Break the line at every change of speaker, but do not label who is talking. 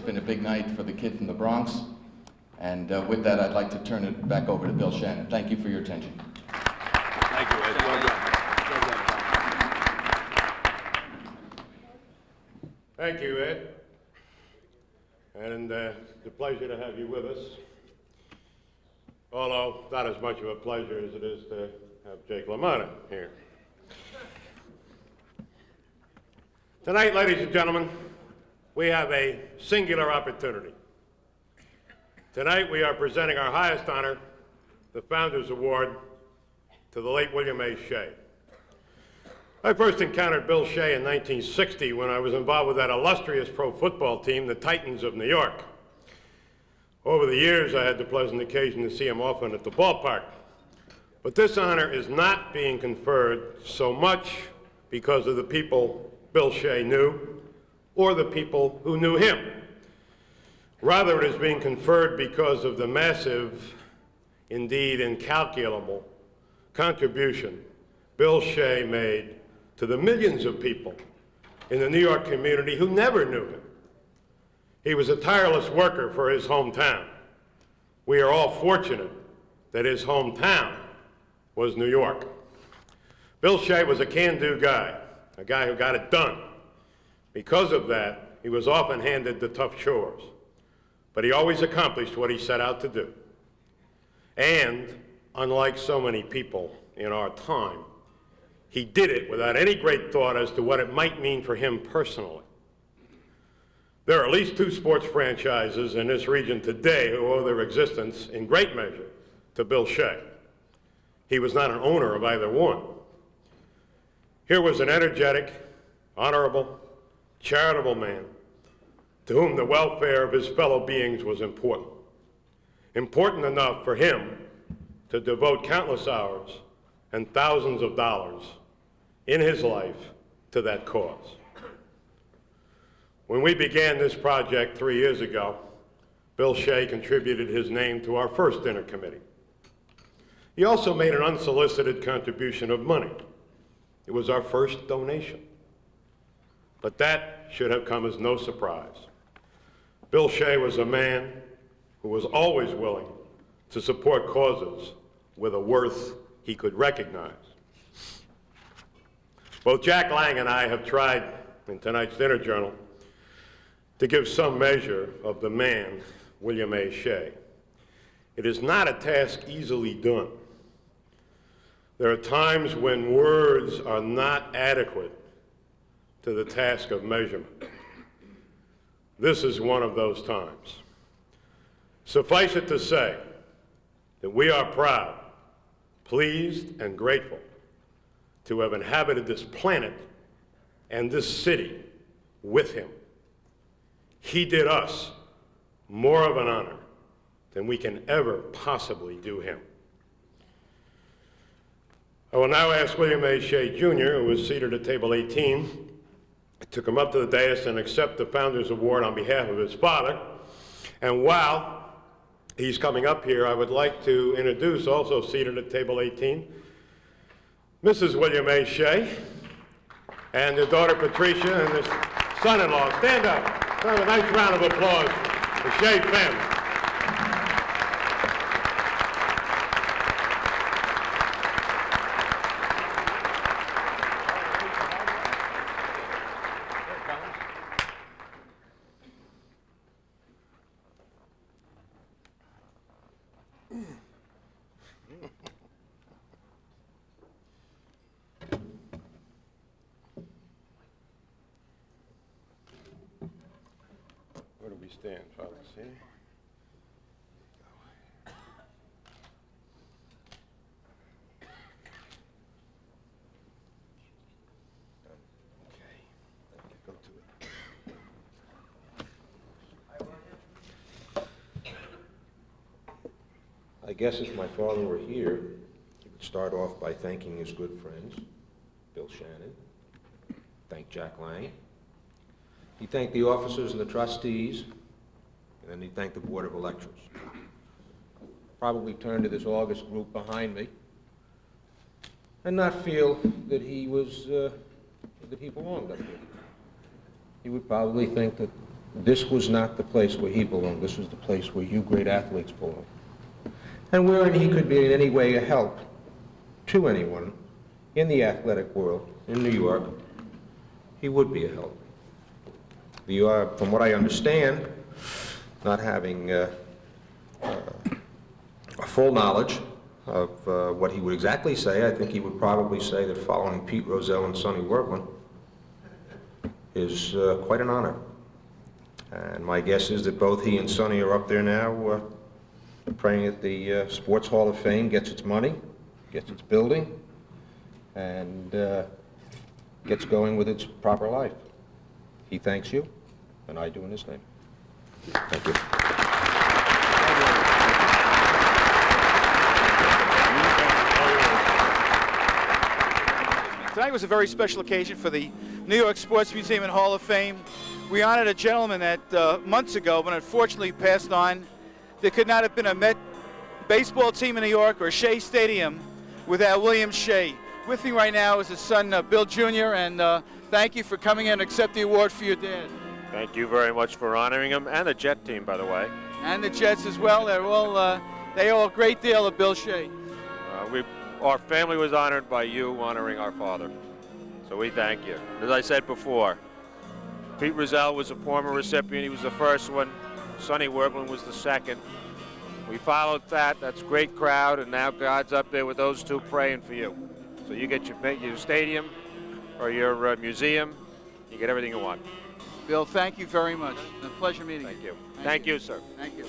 been a big night for the kid from the Bronx. And with that, I'd like to turn it back over to Bill Shannon. Thank you for your attention.
Thank you, Ed. Well done.
Thank you, Ed. And it's a pleasure to have you with us. Although not as much of a pleasure as it is to have Jake LaMotta here. Tonight, ladies and gentlemen, we have a singular opportunity. Tonight, we are presenting our highest honor, the Founders Award, to the late William A. Shea. I first encountered Bill Shea in 1960 when I was involved with that illustrious pro football team, the Titans of New York. Over the years, I had the pleasant occasion to see him often at the ballpark. But this honor is not being conferred so much because of the people Bill Shea knew or the people who knew him. Rather, it is being conferred because of the massive, indeed incalculable, contribution Bill Shea made to the millions of people in the New York community who never knew him. He was a tireless worker for his hometown. We are all fortunate that his hometown was New York. Bill Shea was a can-do guy, a guy who got it done. Because of that, he was often handed the tough chores, but he always accomplished what he set out to do. And, unlike so many people in our time, he did it without any great thought as to what it might mean for him personally. There are at least 2 sports franchises in this region today who owe their existence in great measure to Bill Shea. He was not an owner of either one. Here was an energetic, honorable, charitable man to whom the welfare of his fellow beings was important. Important enough for him to devote countless hours and thousands of dollars in his life to that cause. When we began this project 3 years ago, Bill Shea contributed his name to our first dinner committee. He also made an unsolicited contribution of money. It was our first donation. But that should have come as no surprise. Bill Shea was a man who was always willing to support causes with a worth he could recognize. Both Jack Lang and I have tried in tonight's dinner journal to give some measure of the man, William A. Shea. It is not a task easily done. There are times when words are not adequate to the task of measurement. This is one of those times. Suffice it to say that we are proud, pleased, and grateful to have inhabited this planet and this city with him. He did us more of an honor than we can ever possibly do him. I will now ask William A. Shea Jr., who is seated at table 18, to come up to the dais and accept the Founders Award on behalf of his father. And while he's coming up here, I would like to introduce, also seated at table 18, Mrs. William A. Shea and their daughter Patricia and their son-in-law. Stand up. Have a nice round of applause for the Shea family. Where do we stand, Father? See? Okay. Go to it.
I guess if my father were here, he would start off by thanking his good friends, Bill Shannon, thank Jack Lang. He thanked the officers and the trustees, and then he thanked the Board of Electors. Probably turn to this august group behind me and not feel that he was, that he belonged up here. He would probably think that this was not the place where he belonged. This was the place where you great athletes belong. And wherein he could be in any way a help to anyone in the athletic world in New York, he would be a help. From what I understand, not having a full knowledge of what he would exactly say, I think he would probably say that following Pete Rozelle and Sonny Werblin is quite an honor. And my guess is that both he and Sonny are up there now praying that the Sports Hall of Fame gets its money, gets its building, and gets going with its proper life. He thanks you, and I do in his name. Thank you.
Tonight was a very special occasion for the New York Sports Museum and Hall of Fame. We honored a gentleman that months ago, but unfortunately passed on. There could not have been a Met baseball team in New York or Shea Stadium without William Shea. With me right now is his son, Bill Jr., and thank you for coming in and accept the award for your dad.
Thank you very much for honoring him, and the Jet team, by the way.
And the Jets as well. They owe a great deal of Bill Shea.
Our family was honored by you honoring our father, so we thank you. As I said before, Pete Rozelle was a former recipient. He was the first one. Sonny Werblin was the second. We followed that. That's a great crowd, and now God's up there with those two praying for you. So you get your stadium or your museum. You get everything you want.
Bill, thank you very much. It's a pleasure meeting you.
Thank you. Thank you, sir.
Thank you.